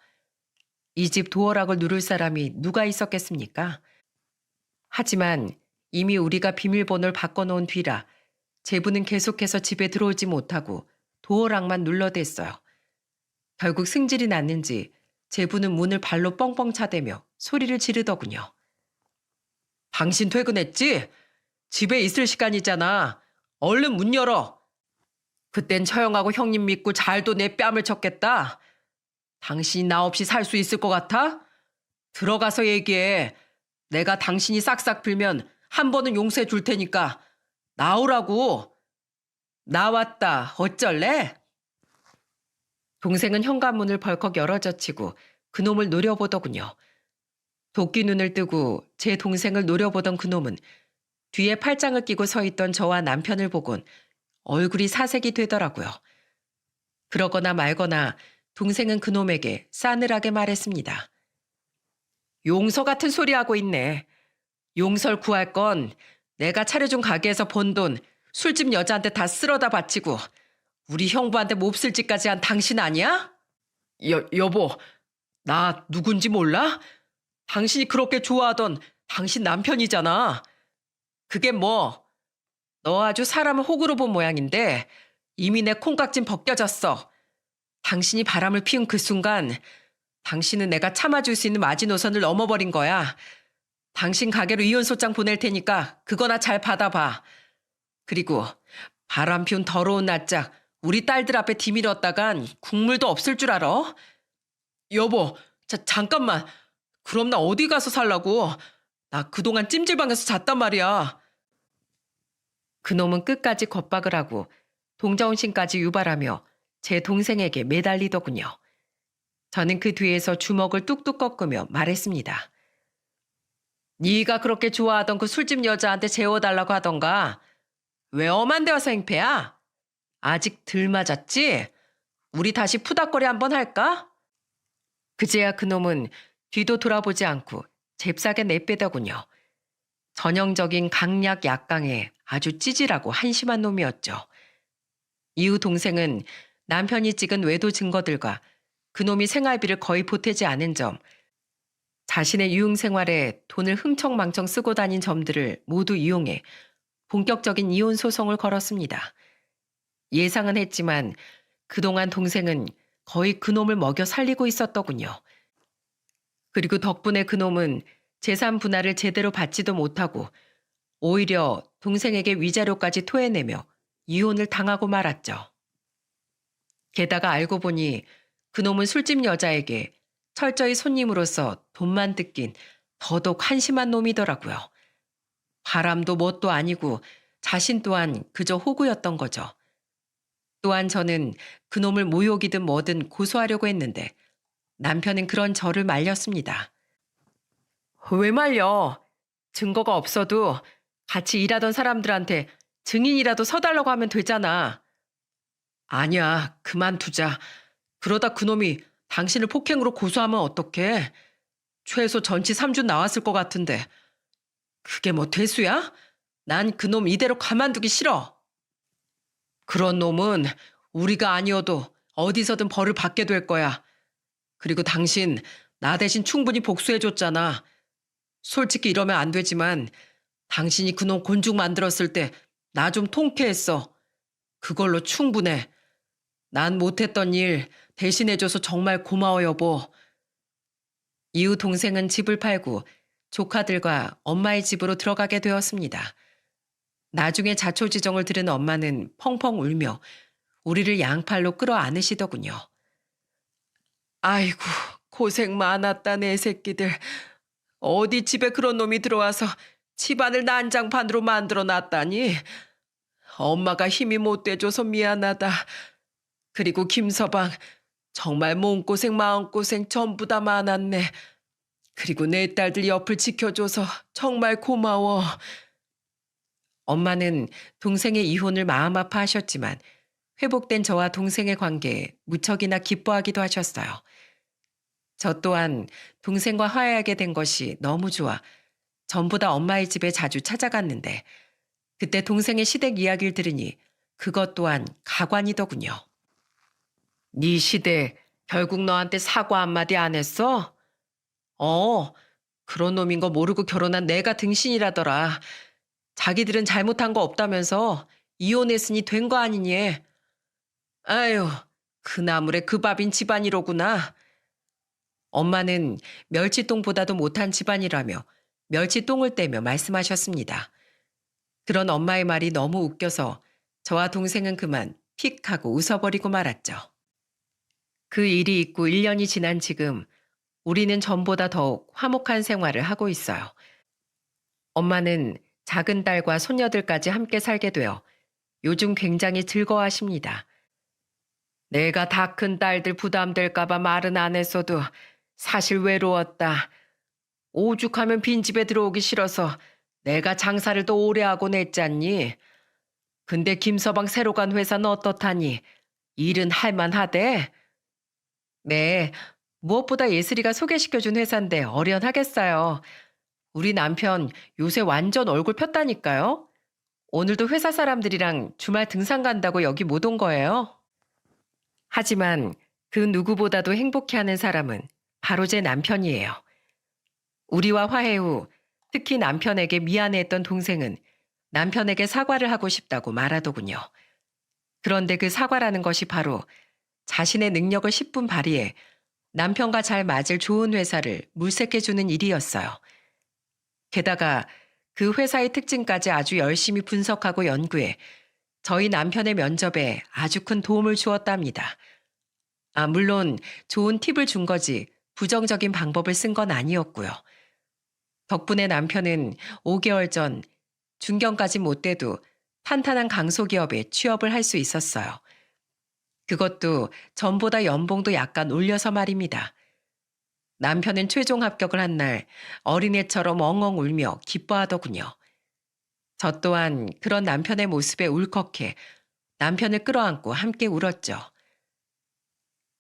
이 집 도어락을 누를 사람이 누가 있었겠습니까? 하지만 이미 우리가 비밀번호를 바꿔놓은 뒤라 제부는 계속해서 집에 들어오지 못하고 도어락만 눌러댔어요. 결국 승질이 났는지 제부는 문을 발로 뻥뻥 차대며 소리를 지르더군요. 당신 퇴근했지? 집에 있을 시간이잖아. 얼른 문 열어. 그땐 처형하고 형님 믿고 잘도 내 뺨을 쳤겠다. 당신이 나 없이 살 수 있을 것 같아? 들어가서 얘기해. 내가 당신이 싹싹 빌면 한 번은 용서해 줄 테니까. 나오라고. 나왔다. 어쩔래? 동생은 현관문을 벌컥 열어젖히고 그놈을 노려보더군요. 도끼 눈을 뜨고 제 동생을 노려보던 그놈은 뒤에 팔짱을 끼고 서 있던 저와 남편을 보곤 얼굴이 사색이 되더라고요. 그러거나 말거나 동생은 그놈에게 싸늘하게 말했습니다. 용서 같은 소리 하고 있네. 용서를 구할 건 내가 차려준 가게에서 번 돈 술집 여자한테 다 쓸어다 바치고 우리 형부한테 몹쓸 짓까지 한 당신 아니야? 여보, 나 누군지 몰라? 당신이 그렇게 좋아하던 당신 남편이잖아. 그게 뭐? 너 아주 사람을 호구로 본 모양인데 이미 내 콩깍진 벗겨졌어. 당신이 바람을 피운 그 순간 당신은 내가 참아줄 수 있는 마지노선을 넘어버린 거야. 당신 가게로 이혼소장 보낼 테니까 그거나 잘 받아봐. 그리고 바람 피운 더러운 낯짝 우리 딸들 앞에 디밀었다간 국물도 없을 줄 알아? 여보, 잠깐만. 그럼 나 어디 가서 살라고? 나 그동안 찜질방에서 잤단 말이야. 그놈은 끝까지 겁박을 하고 동정심까지 유발하며 제 동생에게 매달리더군요. 저는 그 뒤에서 주먹을 뚝뚝 꺾으며 말했습니다. 네가 그렇게 좋아하던 그 술집 여자한테 재워달라고 하던가 왜 엄한 데 와서 행패야? 아직 덜 맞았지? 우리 다시 푸닥거리 한번 할까? 그제야 그놈은 뒤도 돌아보지 않고 잽싸게 내빼더군요. 전형적인 강약 약강에 아주 찌질하고 한심한 놈이었죠. 이후 동생은 남편이 찍은 외도 증거들과 그놈이 생활비를 거의 보태지 않은 점, 자신의 유흥 생활에 돈을 흥청망청 쓰고 다닌 점들을 모두 이용해 본격적인 이혼 소송을 걸었습니다. 예상은 했지만 그동안 동생은 거의 그놈을 먹여 살리고 있었더군요. 그리고 덕분에 그놈은 재산 분할을 제대로 받지도 못하고 오히려 동생에게 위자료까지 토해내며 이혼을 당하고 말았죠. 게다가 알고 보니 그놈은 술집 여자에게 철저히 손님으로서 돈만 뜯긴 더더욱 한심한 놈이더라고요. 바람도 뭣도 아니고 자신 또한 그저 호구였던 거죠. 또한 저는 그놈을 모욕이든 뭐든 고소하려고 했는데 남편은 그런 저를 말렸습니다. 왜 말려? 증거가 없어도 같이 일하던 사람들한테 증인이라도 서달라고 하면 되잖아. 아니야, 그만두자. 그러다 그놈이 당신을 폭행으로 고소하면 어떡해? 최소 전치 3주 나왔을 것 같은데. 그게 뭐 대수야? 난 그놈 이대로 가만두기 싫어. 그런 놈은 우리가 아니어도 어디서든 벌을 받게 될 거야. 그리고 당신 나 대신 충분히 복수해줬잖아. 솔직히 이러면 안 되지만 당신이 그놈 곤죽 만들었을 때 나 좀 통쾌했어. 그걸로 충분해. 난 못했던 일 대신해줘서 정말 고마워 여보. 이후 동생은 집을 팔고 조카들과 엄마의 집으로 들어가게 되었습니다. 나중에 자초지정을 들은 엄마는 펑펑 울며 우리를 양팔로 끌어안으시더군요. 아이고 고생 많았다 내 새끼들. 어디 집에 그런 놈이 들어와서 집안을 난장판으로 만들어 놨다니. 엄마가 힘이 못 돼줘서 미안하다. 그리고 김서방 정말 몸고생 마음고생 전부 다 많았네. 그리고 내 딸들 옆을 지켜줘서 정말 고마워. 엄마는 동생의 이혼을 마음 아파하셨지만 회복된 저와 동생의 관계에 무척이나 기뻐하기도 하셨어요. 저 또한 동생과 화해하게 된 것이 너무 좋아 전보다 엄마의 집에 자주 찾아갔는데 그때 동생의 시댁 이야기를 들으니 그것 또한 가관이더군요. 네 시댁 결국 너한테 사과 한마디 안 했어? 그런 놈인 거 모르고 결혼한 내가 등신이라더라. 자기들은 잘못한 거 없다면서 이혼했으니 된 거 아니니. 아유, 그 나물에 그 밥인 집안이로구나. 엄마는 멸치똥보다도 못한 집안이라며 멸치똥을 떼며 말씀하셨습니다. 그런 엄마의 말이 너무 웃겨서 저와 동생은 그만 픽 하고 웃어버리고 말았죠. 그 일이 있고 1년이 지난 지금 우리는 전보다 더욱 화목한 생활을 하고 있어요. 엄마는 작은 딸과 손녀들까지 함께 살게 되어 요즘 굉장히 즐거워하십니다. 내가 다 큰 딸들 부담될까봐 말은 안 했어도 사실 외로웠다. 오죽하면 빈집에 들어오기 싫어서 내가 장사를 더 오래 하고 냈잖니. 근데 김서방 새로 간 회사는 어떻다니? 일은 할만하대? 네, 무엇보다 예슬이가 소개시켜준 회사인데 어련하겠어요. 우리 남편 요새 완전 얼굴 폈다니까요. 오늘도 회사 사람들이랑 주말 등산 간다고 여기 못 온 거예요. 하지만 그 누구보다도 행복해하는 사람은 바로 제 남편이에요. 우리와 화해 후 특히 남편에게 미안해했던 동생은 남편에게 사과를 하고 싶다고 말하더군요. 그런데 그 사과라는 것이 바로 자신의 능력을 10분 발휘해 남편과 잘 맞을 좋은 회사를 물색해주는 일이었어요. 게다가 그 회사의 특징까지 아주 열심히 분석하고 연구해 저희 남편의 면접에 아주 큰 도움을 주었답니다. 물론 좋은 팁을 준 거지 부정적인 방법을 쓴 건 아니었고요. 덕분에 남편은 5개월 전 중견까지 못 돼도 탄탄한 강소기업에 취업을 할 수 있었어요. 그것도 전보다 연봉도 약간 올려서 말입니다. 남편은 최종 합격을 한 날 어린애처럼 엉엉 울며 기뻐하더군요. 저 또한 그런 남편의 모습에 울컥해 남편을 끌어안고 함께 울었죠.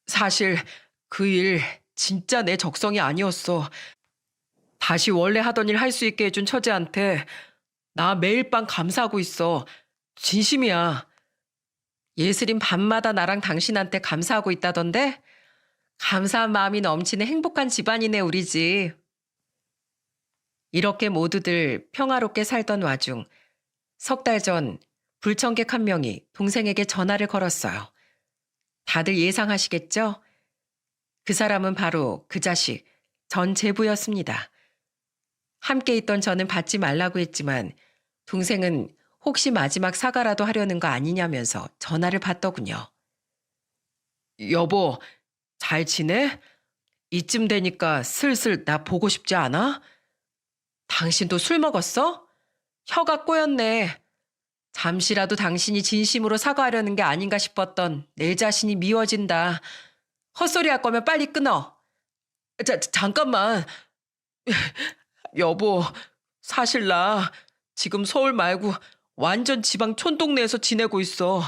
사실 그 일 진짜 내 적성이 아니었어. 다시 원래 하던 일 할 수 있게 해준 처제한테 나 매일 밤 감사하고 있어. 진심이야. 예슬인 밤마다 나랑 당신한테 감사하고 있다던데? 감사한 마음이 넘치는 행복한 집안이네, 우리 집. 이렇게 모두들 평화롭게 살던 와중 석 달 전 불청객 한 명이 동생에게 전화를 걸었어요. 다들 예상하시겠죠? 그 사람은 바로 그 자식, 전 제부였습니다. 함께 있던 저는 받지 말라고 했지만 동생은 혹시 마지막 사과라도 하려는 거 아니냐면서 전화를 받더군요. 여보, 잘 지내? 이쯤 되니까 슬슬 나 보고 싶지 않아? 당신도 술 먹었어? 혀가 꼬였네. 잠시라도 당신이 진심으로 사과하려는 게 아닌가 싶었던 내 자신이 미워진다. 헛소리 할 거면 빨리 끊어. 잠깐만. 여보, 사실 나 지금 서울 말고 완전 지방 촌동네에서 지내고 있어.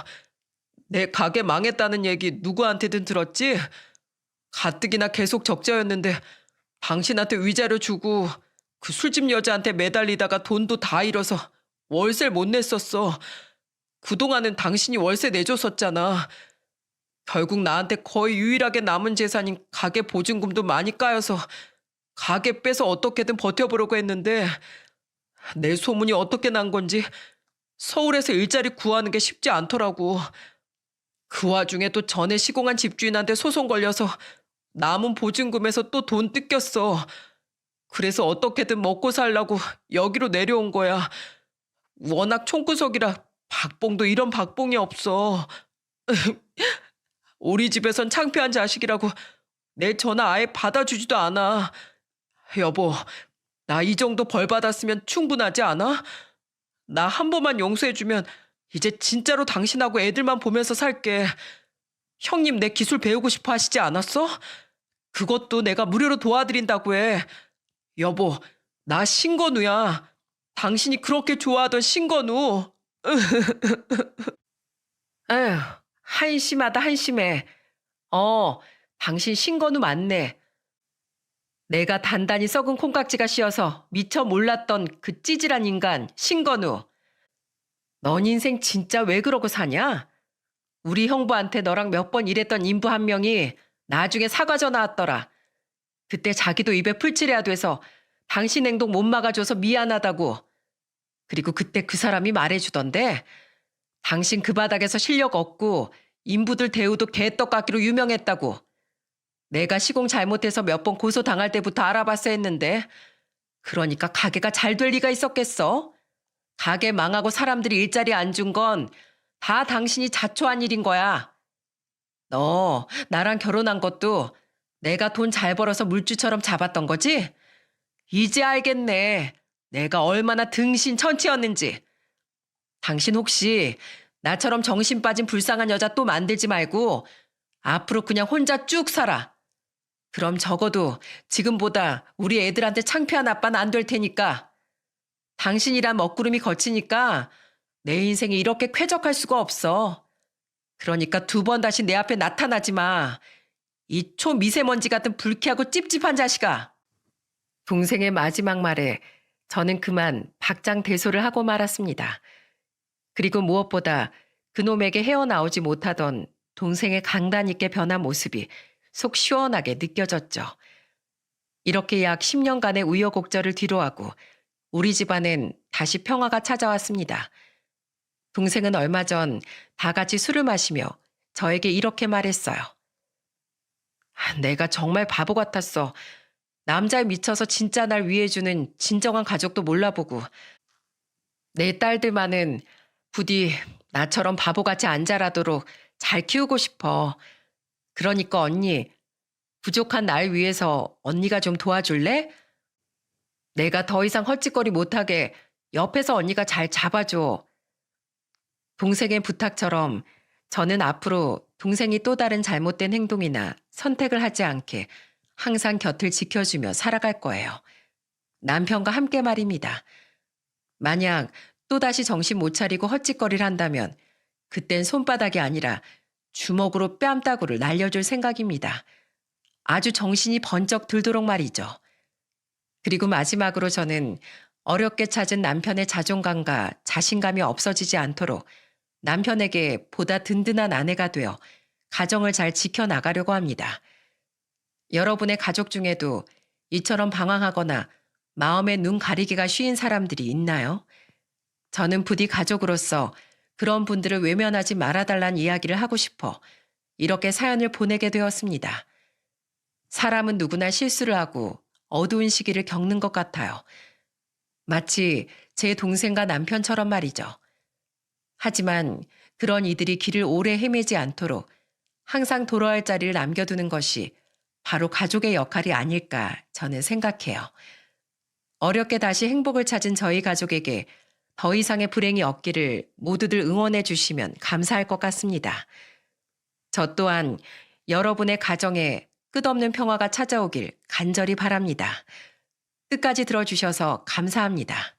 내 가게 망했다는 얘기 누구한테든 들었지? 가뜩이나 계속 적자였는데 당신한테 위자료 주고 그 술집 여자한테 매달리다가 돈도 다 잃어서 월세를 못 냈었어. 그동안은 당신이 월세 내줬었잖아. 결국 나한테 거의 유일하게 남은 재산인 가게 보증금도 많이 까여서 가게 빼서 어떻게든 버텨보려고 했는데 내 소문이 어떻게 난 건지 서울에서 일자리 구하는 게 쉽지 않더라고. 그 와중에 또 전에 시공한 집주인한테 소송 걸려서 남은 보증금에서 또 돈 뜯겼어. 그래서 어떻게든 먹고 살라고 여기로 내려온 거야. 워낙 총구석이라 박봉도 이런 박봉이 없어. 우리 집에선 창피한 자식이라고 내 전화 아예 받아주지도 않아. 여보, 나 이 정도 벌 받았으면 충분하지 않아? 나 한 번만 용서해주면 이제 진짜로 당신하고 애들만 보면서 살게. 형님 내 기술 배우고 싶어 하시지 않았어? 그것도 내가 무료로 도와드린다고 해. 여보, 나 신건우야. 당신이 그렇게 좋아하던 신건우. 에휴, 한심하다 한심해. 당신 신건우 맞네. 내가 단단히 썩은 콩깍지가 씌어서 미처 몰랐던 그 찌질한 인간 신건우. 넌 인생 진짜 왜 그러고 사냐? 우리 형부한테 너랑 몇 번 일했던 인부 한 명이 나중에 사과 전화 왔더라. 그때 자기도 입에 풀칠해야 돼서 당신 행동 못 막아줘서 미안하다고. 그리고 그때 그 사람이 말해주던데 당신 그 바닥에서 실력 없고 인부들 대우도 개떡같기로 유명했다고. 내가 시공 잘못해서 몇 번 고소당할 때부터 알아봤어 했는데 그러니까 가게가 잘 될 리가 있었겠어? 가게 망하고 사람들이 일자리 안 준 건 다 당신이 자초한 일인 거야. 너 나랑 결혼한 것도 내가 돈 잘 벌어서 물주처럼 잡았던 거지? 이제 알겠네. 내가 얼마나 등신천치였는지. 당신 혹시 나처럼 정신 빠진 불쌍한 여자 또 만들지 말고 앞으로 그냥 혼자 쭉 살아. 그럼 적어도 지금보다 우리 애들한테 창피한 아빠는 안 될 테니까. 당신이란 먹구름이 거치니까 내 인생이 이렇게 쾌적할 수가 없어. 그러니까 두 번 다시 내 앞에 나타나지 마. 이 초미세먼지 같은 불쾌하고 찝찝한 자식아. 동생의 마지막 말에 저는 그만 박장대소를 하고 말았습니다. 그리고 무엇보다 그놈에게 헤어나오지 못하던 동생의 강단 있게 변한 모습이 속 시원하게 느껴졌죠. 이렇게 약 10년간의 우여곡절을 뒤로하고 우리 집안엔 다시 평화가 찾아왔습니다. 동생은 얼마 전 다 같이 술을 마시며 저에게 이렇게 말했어요. 내가 정말 바보 같았어. 남자에 미쳐서 진짜 날 위해주는 진정한 가족도 몰라보고 내 딸들만은 부디 나처럼 바보같이 안 자라도록 잘 키우고 싶어. 그러니까 언니, 부족한 날 위해서 언니가 좀 도와줄래? 내가 더 이상 헛짓거리 못하게 옆에서 언니가 잘 잡아줘. 동생의 부탁처럼 저는 앞으로 동생이 또 다른 잘못된 행동이나 선택을 하지 않게 항상 곁을 지켜주며 살아갈 거예요. 남편과 함께 말입니다. 만약 또다시 정신 못 차리고 헛짓거리를 한다면 그땐 손바닥이 아니라 주먹으로 뺨따구를 날려줄 생각입니다. 아주 정신이 번쩍 들도록 말이죠. 그리고 마지막으로 저는 어렵게 찾은 남편의 자존감과 자신감이 없어지지 않도록 남편에게 보다 든든한 아내가 되어 가정을 잘 지켜나가려고 합니다. 여러분의 가족 중에도 이처럼 방황하거나 마음에 눈 가리기가 쉬운 사람들이 있나요? 저는 부디 가족으로서 그런 분들을 외면하지 말아달라는 이야기를 하고 싶어 이렇게 사연을 보내게 되었습니다. 사람은 누구나 실수를 하고 어두운 시기를 겪는 것 같아요. 마치 제 동생과 남편처럼 말이죠. 하지만 그런 이들이 길을 오래 헤매지 않도록 항상 돌아올 자리를 남겨두는 것이 바로 가족의 역할이 아닐까 저는 생각해요. 어렵게 다시 행복을 찾은 저희 가족에게 더 이상의 불행이 없기를 모두들 응원해 주시면 감사할 것 같습니다. 저 또한 여러분의 가정에 끝없는 평화가 찾아오길 간절히 바랍니다. 끝까지 들어주셔서 감사합니다.